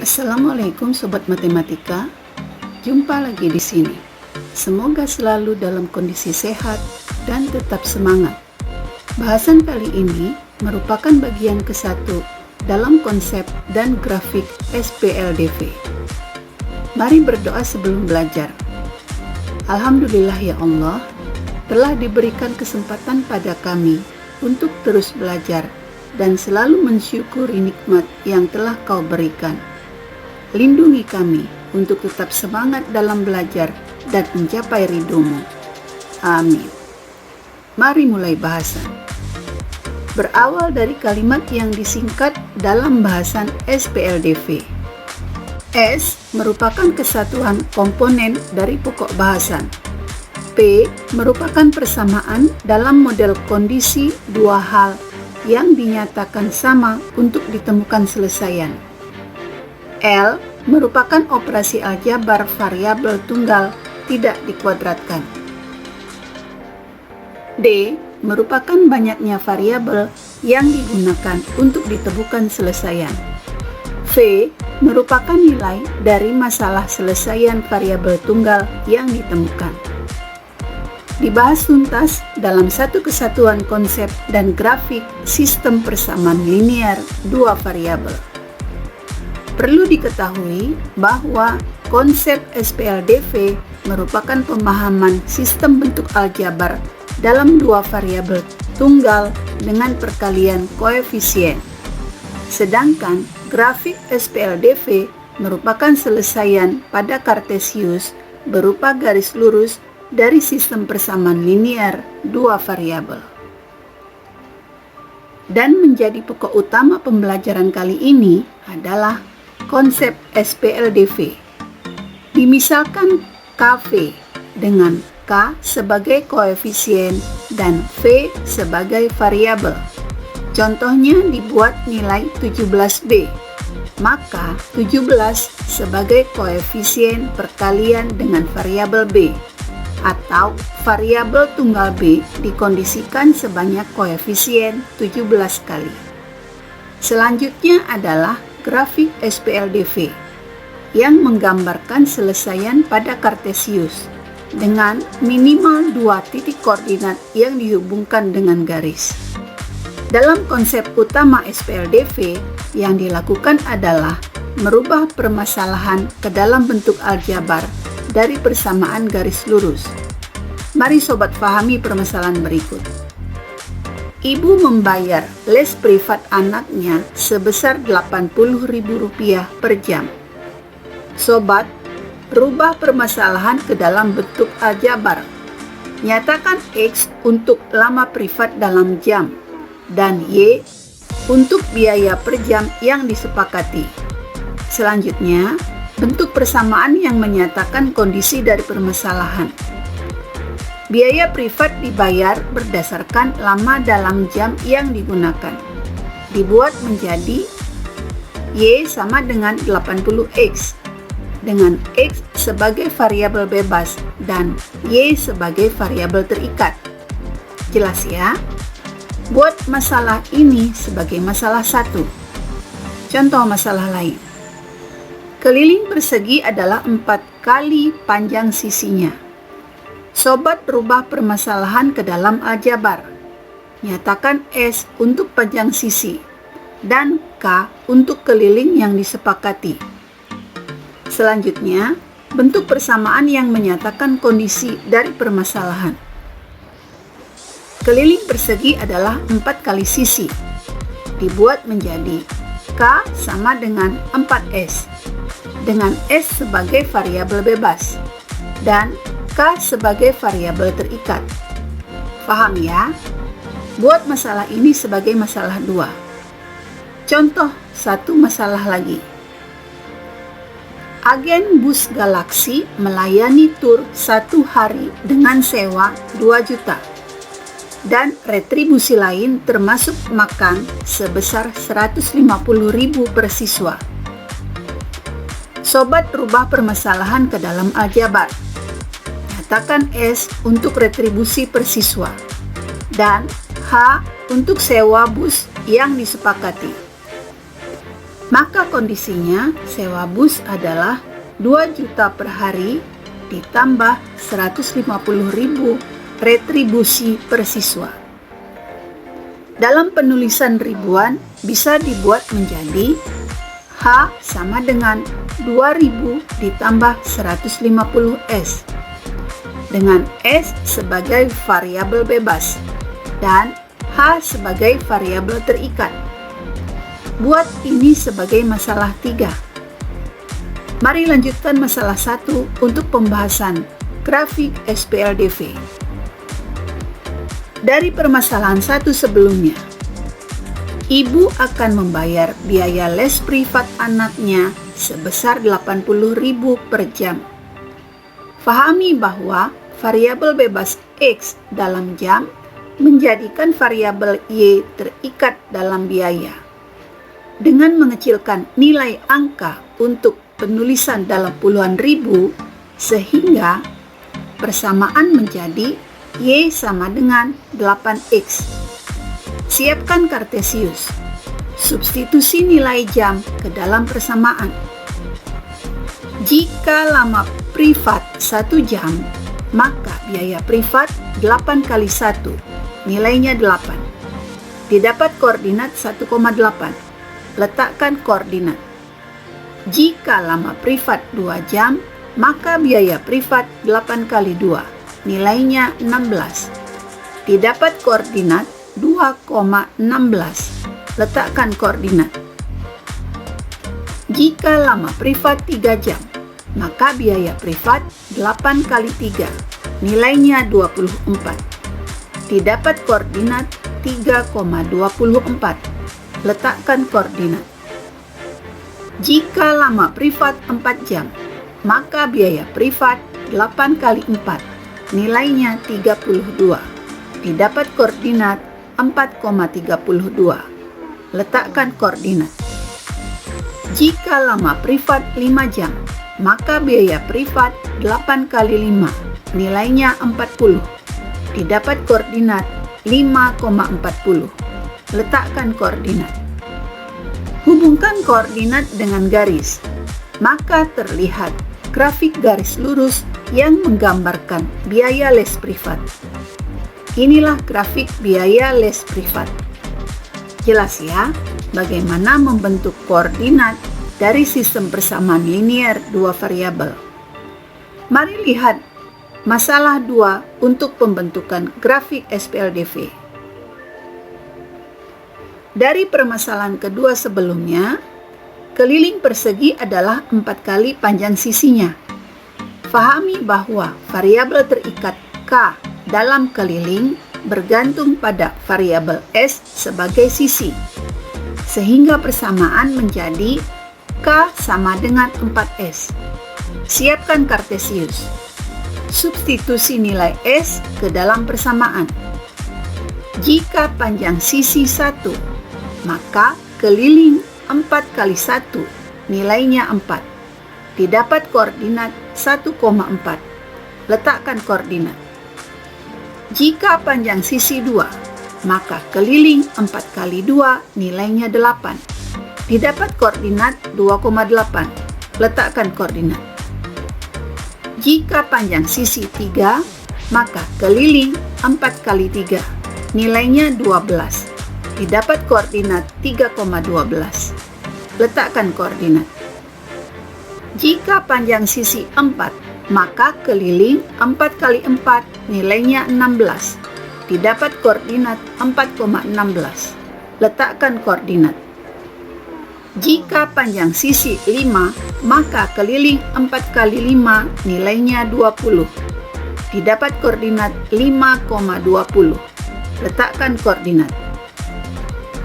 Assalamualaikum Sobat Matematika, jumpa lagi di sini. Semoga selalu dalam kondisi sehat dan tetap semangat. Bahasan kali ini merupakan bagian ke-1 dalam konsep dan grafik SPLDV. Mari berdoa sebelum belajar. Alhamdulillah ya Allah, telah diberikan kesempatan pada kami untuk terus belajar dan selalu mensyukuri nikmat yang telah Kau berikan. Lindungi kami untuk tetap semangat dalam belajar dan mencapai ridho-Mu. Amin. Mari mulai bahasan. Berawal dari kalimat yang disingkat dalam bahasan SPLDV. S merupakan kesatuan komponen dari pokok bahasan. P merupakan persamaan dalam model kondisi dua hal yang dinyatakan sama untuk ditemukan selesaian. L merupakan operasi aljabar variabel tunggal tidak dikuadratkan. D merupakan banyaknya variabel yang digunakan untuk ditemukan selesaian. V merupakan nilai dari masalah selesaian variabel tunggal yang ditemukan. Dibahas tuntas dalam satu kesatuan konsep dan grafik sistem persamaan linear dua variabel. Perlu diketahui bahwa konsep SPLDV merupakan pemahaman sistem bentuk aljabar dalam dua variabel tunggal dengan perkalian koefisien. Sedangkan grafik SPLDV merupakan selesaian pada Kartesius berupa garis lurus dari sistem persamaan linear dua variabel. Dan menjadi pokok utama pembelajaran kali ini adalah konsep SPLDV. Dimisalkan KV dengan K sebagai koefisien dan V sebagai variabel. Contohnya dibuat nilai 17B. Maka 17 sebagai koefisien perkalian dengan variabel B, atau variabel tunggal B dikondisikan sebanyak koefisien 17 kali. Selanjutnya adalah grafik SPLDV yang menggambarkan selesaian pada Kartesius dengan minimal dua titik koordinat yang dihubungkan dengan garis. Dalam konsep utama SPLDV, yang dilakukan adalah merubah permasalahan ke dalam bentuk aljabar dari persamaan garis lurus. Mari sobat pahami permasalahan berikut. Ibu membayar les privat anaknya sebesar Rp80.000 per jam. Sobat, rubah permasalahan ke dalam bentuk aljabar. Nyatakan X untuk lama privat dalam jam dan Y untuk biaya per jam yang disepakati. Selanjutnya, bentuk persamaan yang menyatakan kondisi dari permasalahan. Biaya privat dibayar berdasarkan lama dalam jam yang digunakan. Dibuat menjadi Y sama dengan 80X, dengan X sebagai variabel bebas dan Y sebagai variabel terikat. Jelas ya? Buat masalah ini sebagai masalah 1. Contoh masalah lain. Keliling persegi adalah 4 kali panjang sisinya. Sobat rubah permasalahan ke dalam aljabar. Nyatakan S untuk panjang sisi dan K untuk keliling yang disepakati. Selanjutnya, bentuk persamaan yang menyatakan kondisi dari permasalahan. Keliling persegi adalah 4 kali sisi. Dibuat menjadi K sama dengan 4S, dengan S sebagai variabel bebas dan K sebagai variabel terikat. Paham ya? Buat masalah ini sebagai masalah 2. Contoh satu masalah lagi. Agen bus Galaxy melayani tur 1 hari dengan sewa 2 juta. Dan retribusi lain termasuk makan sebesar Rp150.000 per siswa. Sobat rubah permasalahan ke dalam aljabar. Nyatakan S untuk retribusi per siswa dan H untuk sewa bus yang disepakati. Maka kondisinya sewa bus adalah 2 juta per hari ditambah 150.000 retribusi per siswa. Dalam penulisan ribuan bisa dibuat menjadi H sama dengan 2000 ditambah 150S dengan S sebagai variabel bebas dan H sebagai variabel terikat. Buat ini sebagai masalah 3. Mari lanjutkan masalah 1 untuk pembahasan grafik SPLDV. Dari permasalahan 1 sebelumnya, ibu akan membayar biaya les privat anaknya sebesar 80.000 per jam. Fahami bahwa variabel bebas X dalam jam menjadikan variabel Y terikat dalam biaya. Dengan mengecilkan nilai angka untuk penulisan dalam puluhan ribu, sehingga persamaan menjadi Y sama dengan 8X. Siapkan Kartesius. Substitusi nilai jam ke dalam persamaan. Jika lama privat 1 jam, maka biaya privat 8 kali 1, nilainya 8. Didapat koordinat 1,8. Letakkan koordinat. Jika lama privat 2 jam, maka biaya privat 8 kali 2, nilainya 16. Didapat koordinat 2,16. Letakkan koordinat. Jika lama privat 3 jam, maka biaya privat 8 kali 3, nilainya 24. Didapat koordinat 3,24. Letakkan koordinat. Jika lama privat 4 jam, maka biaya privat 8 kali 4, nilainya 32. Didapat koordinat 4,32. Letakkan koordinat. Jika lama privat 5 jam, maka biaya privat 8 kali 5, nilainya 40. Didapat koordinat 5,40. Letakkan koordinat. Hubungkan koordinat dengan garis, maka terlihat grafik garis lurus yang menggambarkan biaya les privat. Inilah grafik biaya les privat. Jelas ya, bagaimana membentuk koordinat dari sistem persamaan linier 2 variabel. Mari lihat masalah 2 untuk pembentukan grafik SPLDV. Dari permasalahan kedua sebelumnya, keliling persegi adalah 4 kali panjang sisinya. Fahami bahwa variabel terikat K dalam keliling bergantung pada variabel S sebagai sisi, sehingga persamaan menjadi K sama dengan 4S. Siapkan Kartesius. Substitusi nilai S ke dalam persamaan. Jika panjang sisi 1, maka keliling 4 kali 1, nilainya 4. Didapat koordinat 1,4. Letakkan koordinat. Jika panjang sisi 2, maka keliling 4 kali 2, nilainya 8. Didapat koordinat 2,8. Letakkan koordinat. Jika panjang sisi 3, maka keliling 4 kali 3, nilainya 12. Didapat koordinat 3,12. Letakkan koordinat. Jika panjang sisi 4, maka keliling 4 kali 4, nilainya 16. Didapat koordinat 4,16. Letakkan koordinat. Jika panjang sisi 5, maka keliling 4 kali 5, nilainya 20. Didapat koordinat 5,20. Letakkan koordinat.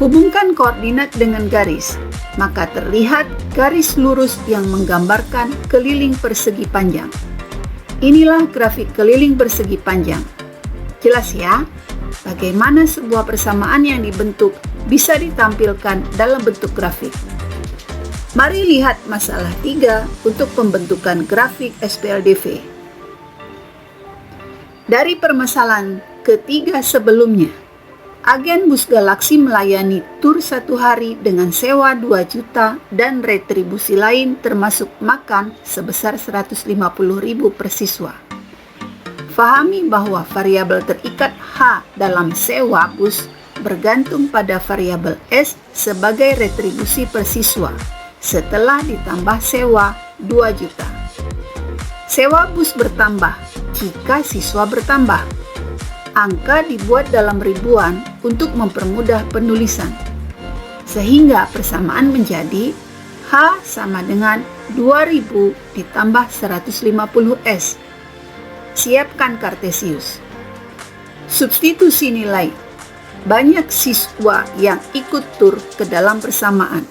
Hubungkan koordinat dengan garis, maka terlihat garis lurus yang menggambarkan keliling persegi panjang. Inilah grafik keliling persegi panjang. Jelas ya, bagaimana sebuah persamaan yang dibentuk bisa ditampilkan dalam bentuk grafik. Mari lihat masalah 3 untuk pembentukan grafik SPLDV. Dari permasalahan ketiga sebelumnya, Agen Bus Galaksi melayani tur 1 hari dengan sewa 2 juta dan retribusi lain termasuk makan sebesar 150.000 per siswa. Fahami bahwa variabel terikat H dalam sewa bus bergantung pada variabel S sebagai retribusi per siswa setelah ditambah sewa 2 juta. Sewa bus bertambah jika siswa bertambah. Angka dibuat dalam ribuan untuk mempermudah penulisan, sehingga persamaan menjadi H sama dengan 2000 ditambah 150S. Siapkan Kartesius. Substitusi nilai. Banyak siswa yang ikut tur ke dalam persamaan.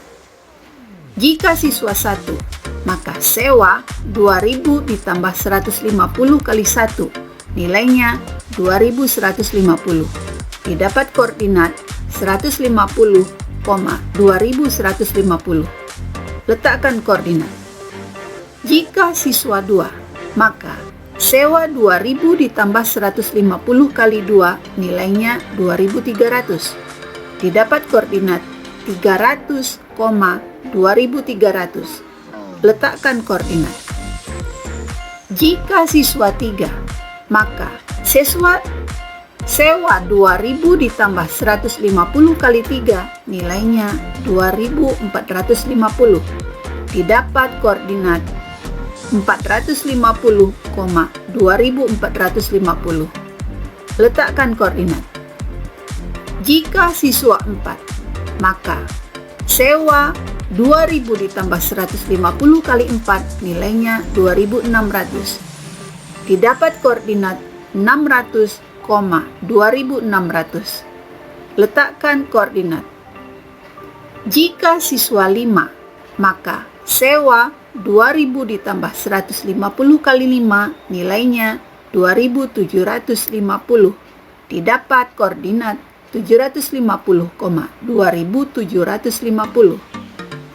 Jika siswa 1, maka sewa 2000 ditambah 150 kali 1, nilainya 2150. Didapat koordinat 150,2150. Letakkan koordinat. Jika siswa 2, maka sewa 2000 ditambah 150 kali 2, nilainya 2300. Didapat koordinat 300,2300. Letakkan koordinat. Jika siswa 3, maka sewa 2000 ditambah 150 kali 3, nilainya 2450. Didapat koordinat 450,2450. Letakkan koordinat. Jika siswa 4, maka sewa 2000 ditambah 150 kali 4, nilainya 2600. Didapat koordinat 600,2600. Letakkan koordinat. Jika siswa 5, maka sewa 2000 ditambah 150 kali 5, nilainya 2750. Didapat koordinat 750,2750.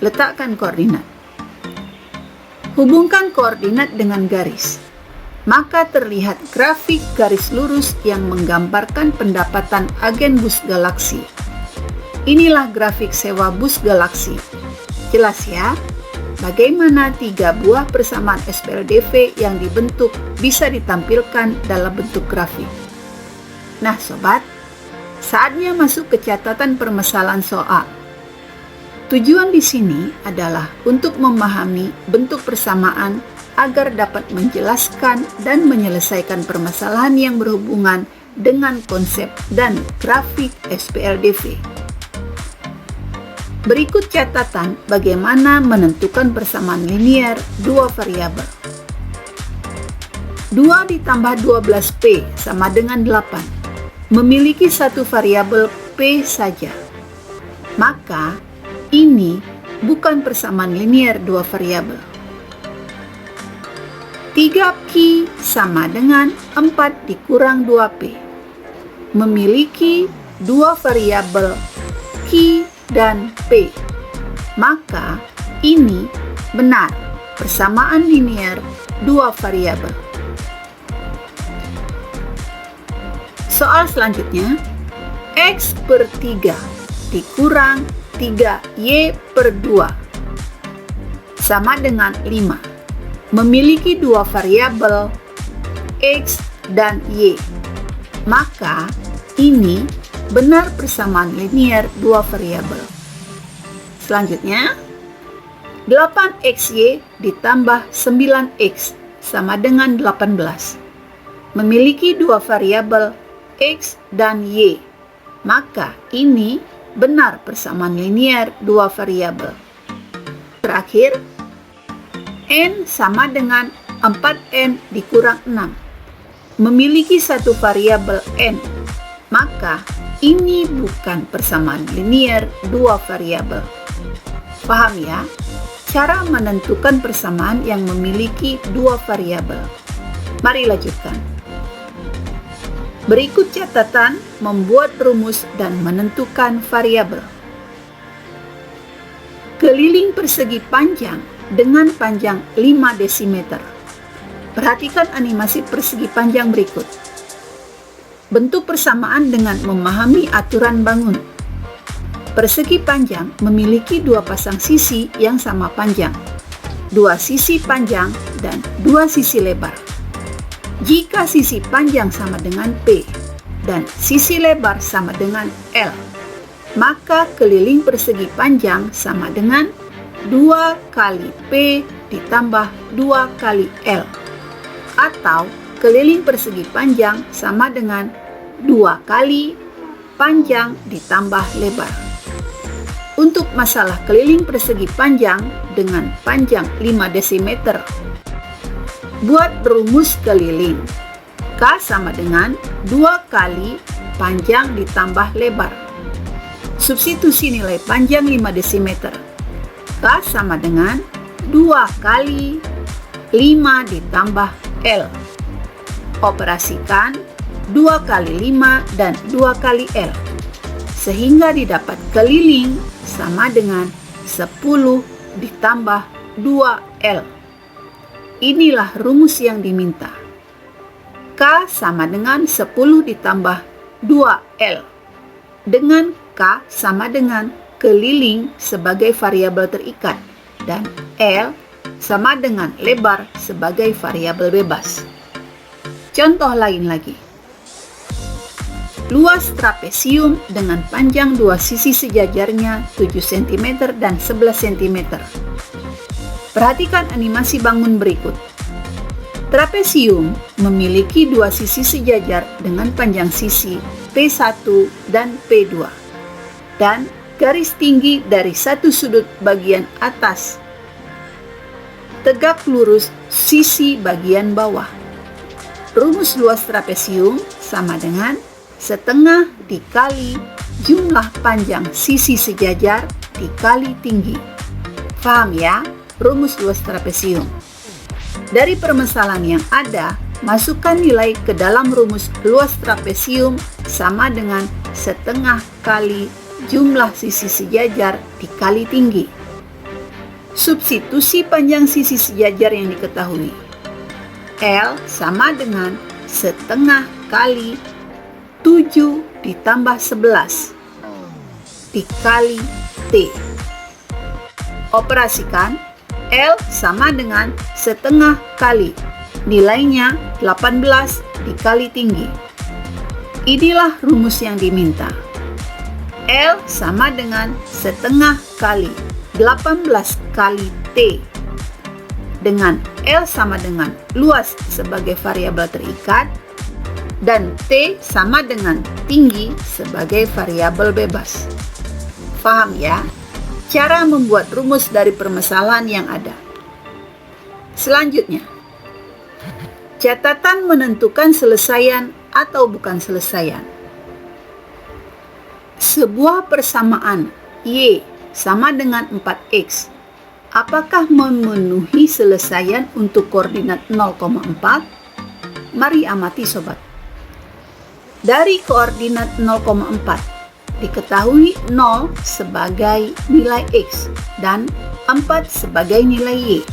Letakkan koordinat. Hubungkan koordinat dengan garis. Maka terlihat grafik garis lurus yang menggambarkan pendapatan agen Bus Galaksi. Inilah grafik sewa Bus Galaksi. Jelas ya, bagaimana 3 buah persamaan SPLDV yang dibentuk bisa ditampilkan dalam bentuk grafik. Nah sobat, saatnya masuk ke catatan permasalahan soal. Tujuan di sini adalah untuk memahami bentuk persamaan agar dapat menjelaskan dan menyelesaikan permasalahan yang berhubungan dengan konsep dan grafik SPLDV. Berikut catatan bagaimana menentukan persamaan linear dua variabel. 2 ditambah 12P sama dengan 8. Memiliki satu variabel P saja. Maka, ini bukan persamaan linear dua variabel. 3Q sama dengan 4 dikurang 2P. Memiliki dua variabel Q dan P. Maka ini benar persamaan linear dua variabel. Soal selanjutnya, X per 3 dikurang 3Y per 2 sama dengan 5. Memiliki dua variabel X dan Y. Maka ini benar persamaan linear dua variabel. Selanjutnya, 8XY ditambah 9X sama dengan 18. Memiliki dua variabel X dan Y. Maka ini benar persamaan linear dua variabel. Terakhir, N sama dengan 4N dikurang 6. Memiliki satu variabel N. Maka ini bukan persamaan linear dua variabel. Paham ya? Cara menentukan persamaan yang memiliki dua variabel. Mari lanjutkan. Berikut catatan membuat rumus dan menentukan variabel. Keliling persegi panjang dengan panjang 5 desimeter. Perhatikan animasi persegi panjang berikut. Bentuk persamaan dengan memahami aturan bangun. Persegi panjang memiliki dua pasang sisi yang sama panjang, dua sisi panjang dan dua sisi lebar. Jika sisi panjang sama dengan P dan sisi lebar sama dengan L, maka keliling persegi panjang sama dengan 2 kali P ditambah 2 kali L, atau keliling persegi panjang sama dengan 2 kali panjang ditambah lebar. Untuk masalah keliling persegi panjang dengan panjang 5 desimeter, buat rumus keliling. K sama dengan 2 kali panjang ditambah lebar. Substitusi nilai panjang 5 desimeter. K sama dengan 2 kali 5 ditambah L. Operasikan 2 kali 5 dan 2 kali L, sehingga didapat keliling sama dengan 10 ditambah 2L. Inilah rumus yang diminta. K sama dengan 10 ditambah 2L, dengan K sama dengan keliling sebagai variabel terikat dan L sama dengan lebar sebagai variabel bebas. Contoh lain lagi. Luas trapesium dengan panjang dua sisi sejajarnya 7 cm dan 11 cm. Perhatikan animasi bangun berikut. Trapesium memiliki dua sisi sejajar dengan panjang sisi P1 dan P2, dan garis tinggi dari satu sudut bagian atas tegak lurus sisi bagian bawah. Rumus luas trapesium sama dengan setengah dikali jumlah panjang sisi sejajar dikali tinggi. Paham ya rumus luas trapesium? Dari permasalahan yang ada, masukkan nilai ke dalam rumus luas trapesium sama dengan setengah kali jumlah sisi sejajar dikali tinggi. Substitusi panjang sisi sejajar yang diketahui. L sama dengan setengah kali 7 ditambah 11 dikali T. Operasikan L sama dengan setengah kali, nilainya 18 dikali tinggi. Inilah rumus yang diminta. L sama dengan setengah kali 18 kali T, dengan L sama dengan luas sebagai variabel terikat dan T sama dengan tinggi sebagai variabel bebas. Paham ya cara membuat rumus dari permasalahan yang ada? Selanjutnya, catatan menentukan selesaian atau bukan selesaian. Sebuah persamaan Y sama dengan 4X, apakah memenuhi selesaian untuk koordinat 0,4? Mari amati sobat. Dari koordinat 0,4, diketahui 0 sebagai nilai X dan 4 sebagai nilai Y.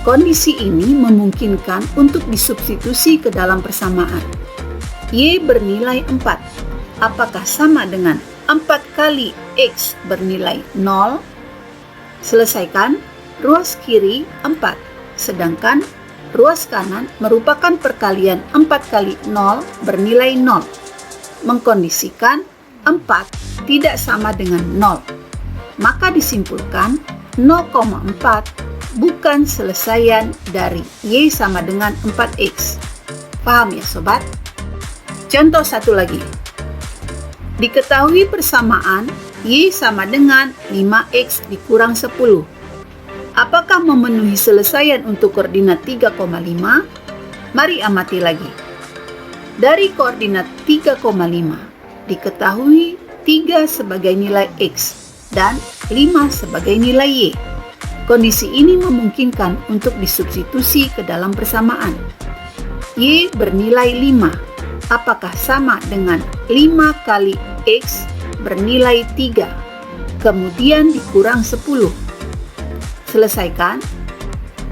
Kondisi ini memungkinkan untuk disubstitusi ke dalam persamaan. Y bernilai 4. Apakah sama dengan 4 kali X bernilai 0? Selesaikan. Ruas kiri 4, sedangkan ruas kanan merupakan perkalian 4 kali 0 bernilai 0. Mengkondisikan 4 tidak sama dengan 0. Maka disimpulkan 0,4 bukan selesaian dari Y sama dengan 4X. Paham ya sobat? Contoh satu lagi. Diketahui persamaan Y sama dengan 5X dikurang 10. Apakah memenuhi selesaian untuk koordinat 3,5? Mari amati lagi. Dari koordinat 3,5, diketahui 3 sebagai nilai X dan 5 sebagai nilai Y. Kondisi ini memungkinkan untuk disubstitusi ke dalam persamaan. Y bernilai 5. Apakah sama dengan 5 kali X bernilai 3, kemudian dikurang 10? Selesaikan.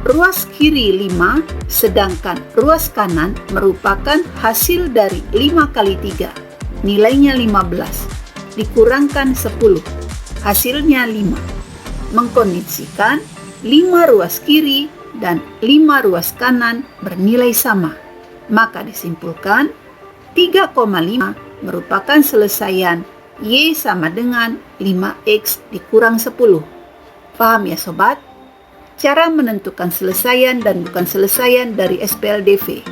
ruas kiri 5, sedangkan ruas kanan merupakan hasil dari 5 kali 3, nilainya 15, dikurangkan 10, hasilnya 5. Mengkondisikan 5 ruas kiri dan 5 ruas kanan bernilai sama. Maka disimpulkan 3,5 merupakan selesaian Y sama dengan 5X dikurang 10. Paham ya sobat? Cara menentukan selesaian dan bukan selesaian dari SPLDV.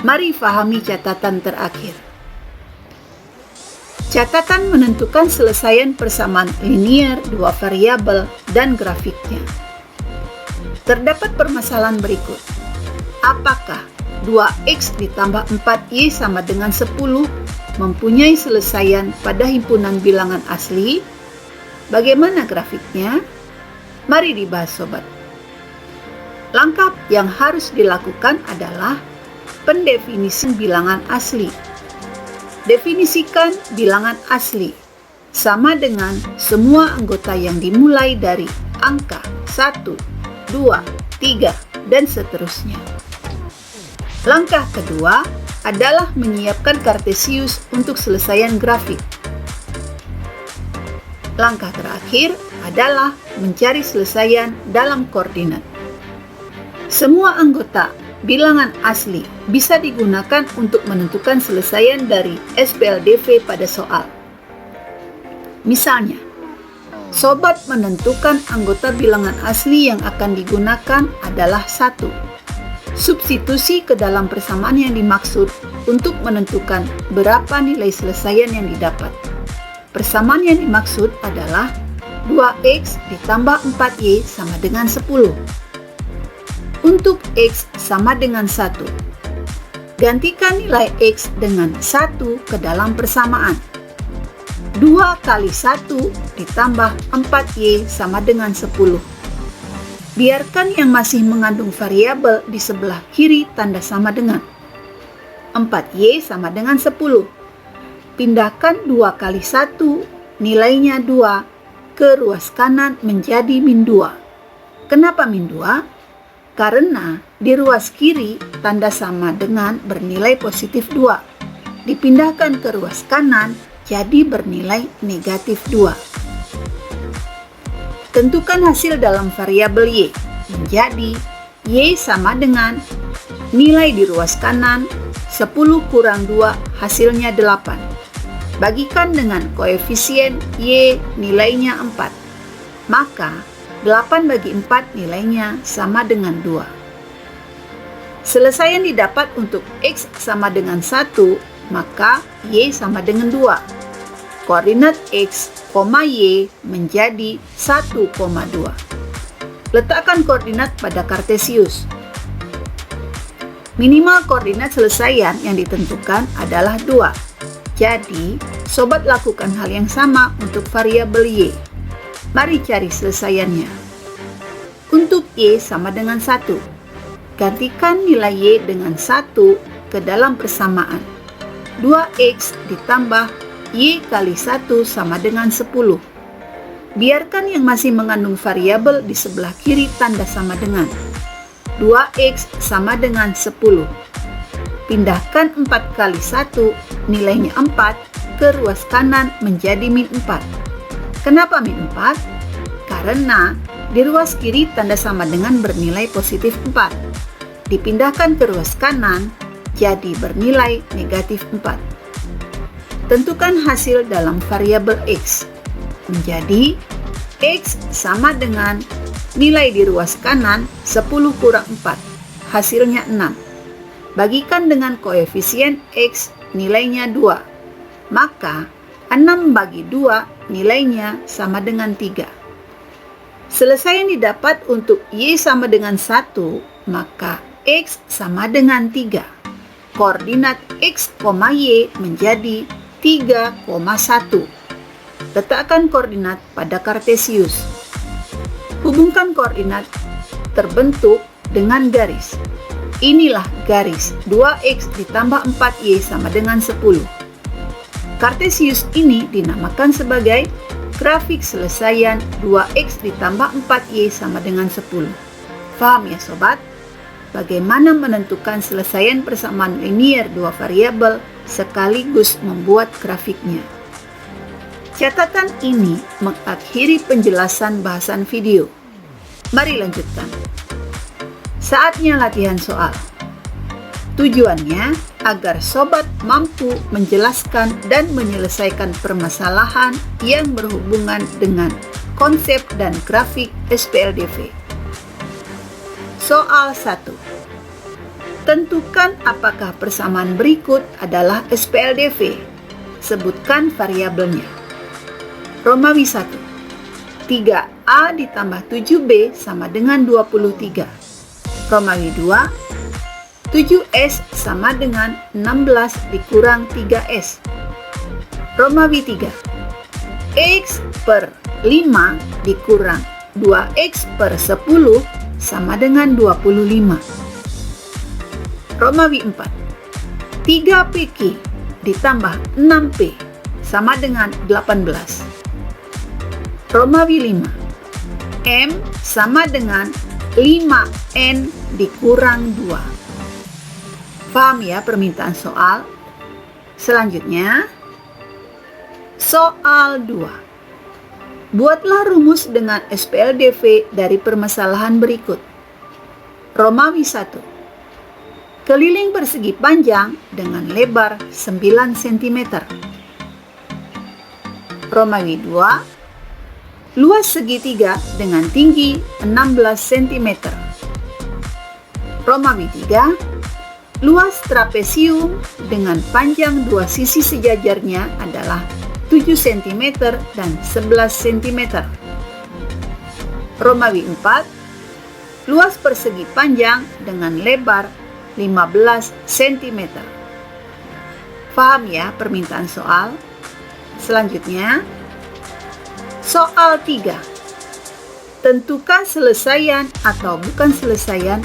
Mari pahami catatan terakhir. Catatan menentukan selesaian persamaan linier dua variabel dan grafiknya. Terdapat permasalahan berikut. Apakah 2X ditambah 4Y sama dengan 10 mempunyai selesaian pada himpunan bilangan asli? Bagaimana grafiknya? Mari dibahas sobat. Langkah yang harus dilakukan adalah pendefinisian bilangan asli. Definisikan bilangan asli sama dengan semua anggota yang dimulai dari angka 1, 2, 3, dan seterusnya. Langkah kedua adalah menyiapkan Kartesius untuk selesaian grafik. Langkah terakhir adalah mencari selesaian dalam koordinat. Semua anggota bilangan asli bisa digunakan untuk menentukan selesaian dari SPLDV pada soal. Misalnya, sobat menentukan anggota bilangan asli yang akan digunakan adalah 1. Substitusi ke dalam persamaan yang dimaksud untuk menentukan berapa nilai selesaian yang didapat. Persamaan yang dimaksud adalah 2X ditambah 4Y sama dengan 10. Untuk X sama dengan 1, gantikan nilai X dengan 1 ke dalam persamaan. 2 kali 1 ditambah 4Y sama dengan 10. Biarkan yang masih mengandung variabel di sebelah kiri tanda sama dengan. 4Y sama dengan 10. Pindahkan 2 kali 1, nilainya 2, ke ruas kanan menjadi min 2. Kenapa min 2? Karena di ruas kiri tanda sama dengan bernilai positif 2. Dipindahkan ke ruas kanan jadi bernilai negatif 2. Tentukan hasil dalam variabel Y menjadi Y sama dengan nilai di ruas kanan 10 kurang 2 hasilnya 8. Bagikan dengan koefisien Y nilainya 4. Maka 8 bagi 4 nilainya sama dengan 2. Selesaian didapat untuk X sama dengan 1, maka Y sama dengan 2. Koordinat X, Y menjadi 1,2. Letakkan koordinat pada Kartesius. Minimal koordinat selesaian yang ditentukan adalah 2. Jadi, sobat lakukan hal yang sama untuk variabel Y. Mari cari selesaiannya. Untuk Y sama dengan 1, gantikan nilai Y dengan 1 ke dalam persamaan. 2X ditambah Y kali 1 sama dengan 10. Biarkan yang masih mengandung variabel di sebelah kiri tanda sama dengan. 2X sama dengan 10. Pindahkan 4 kali 1, nilainya 4, ke ruas kanan menjadi min 4. Kenapa min 4? Karena di ruas kiri tanda sama dengan bernilai positif 4. Dipindahkan ke ruas kanan, jadi bernilai negatif 4. Tentukan hasil dalam variabel X. Menjadi X sama dengan nilai di ruas kanan 10 kurang 4. Hasilnya 6. Bagikan dengan koefisien X nilainya 2. Maka 6 bagi 2 nilainya sama dengan 3. Selesai yang didapat untuk Y sama dengan 1, maka X sama dengan 3. Koordinat X, Y menjadi 3,1. Letakkan koordinat pada Kartesius. Hubungkan koordinat terbentuk dengan garis. Inilah garis 2X ditambah 4Y sama dengan 10. Kartesius ini dinamakan sebagai grafik selesaian 2X ditambah 4Y sama dengan 10. Paham ya sobat? Bagaimana menentukan selesaian persamaan linear dua variabel sekaligus membuat grafiknya. Catatan ini mengakhiri penjelasan bahasan video. Mari lanjutkan. Saatnya latihan soal. Tujuannya agar sobat mampu menjelaskan dan menyelesaikan permasalahan yang berhubungan dengan konsep dan grafik SPLDV. Soal 1. Tentukan apakah persamaan berikut adalah SPLDV. Sebutkan variabelnya. Romawi 1. 3A ditambah 7B sama dengan 23. Romawi 2. 7S sama dengan 16 dikurang 3S. Romawi 3. X per 5 dikurang 2X per 10 sama dengan 25. Romawi 4. 3PQ ditambah 6P sama dengan 18. Romawi 5. M sama dengan 5N dikurang 2. Paham ya permintaan soal? Selanjutnya, soal 2. Buatlah rumus dengan SPLDV dari permasalahan berikut. Romawi 1. Keliling persegi panjang dengan lebar 9 cm. Romawi 2. Luas segitiga dengan tinggi 16 cm. Romawi 3. Luas trapesium dengan panjang dua sisi sejajarnya adalah 7 cm dan 11 cm. Romawi 4. Luas persegi panjang dengan lebar 15 cm. Paham ya permintaan soal? Selanjutnya, soal 3. Tentukan selesaian atau bukan selesaian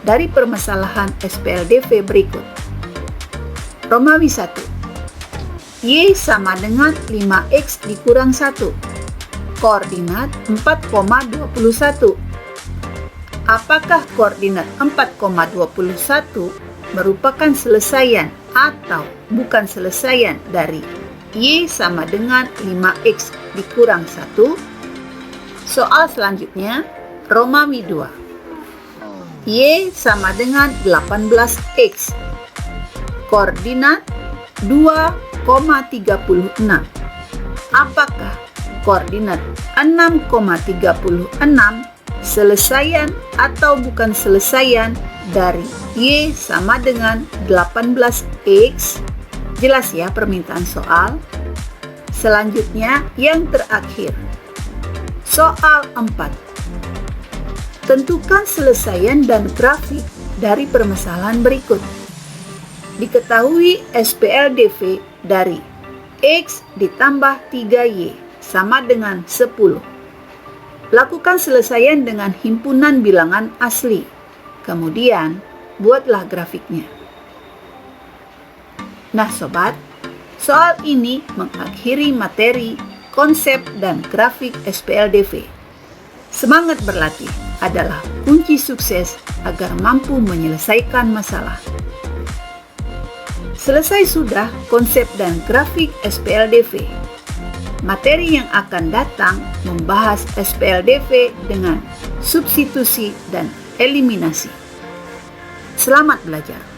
dari permasalahan SPLDV berikut. Romawi 1. Y sama dengan 5X dikurang 1. Koordinat 4,21. Apakah koordinat 4,21 merupakan selesaian atau bukan selesaian dari Y sama dengan 5X dikurang 1? Soal selanjutnya, Romawi 2. Y sama dengan 18X. Koordinat 2,36. Apakah koordinat 6,36 selesaian atau bukan selesaian dari Y sama dengan 18X? Jelas ya permintaan soal? Selanjutnya yang terakhir. Soal 4. Tentukan selesaian dan grafik dari permasalahan berikut. Diketahui SPLDV dari X ditambah 3Y sama dengan 10. Lakukan selesaian dengan himpunan bilangan asli. Kemudian, buatlah grafiknya. Nah sobat, soal ini mengakhiri materi, konsep, dan grafik SPLDV. Semangat berlatih adalah kunci sukses agar mampu menyelesaikan masalah. Selesai sudah konsep dan grafik SPLDV. Materi yang akan datang membahas SPLDV dengan substitusi dan eliminasi. Selamat belajar!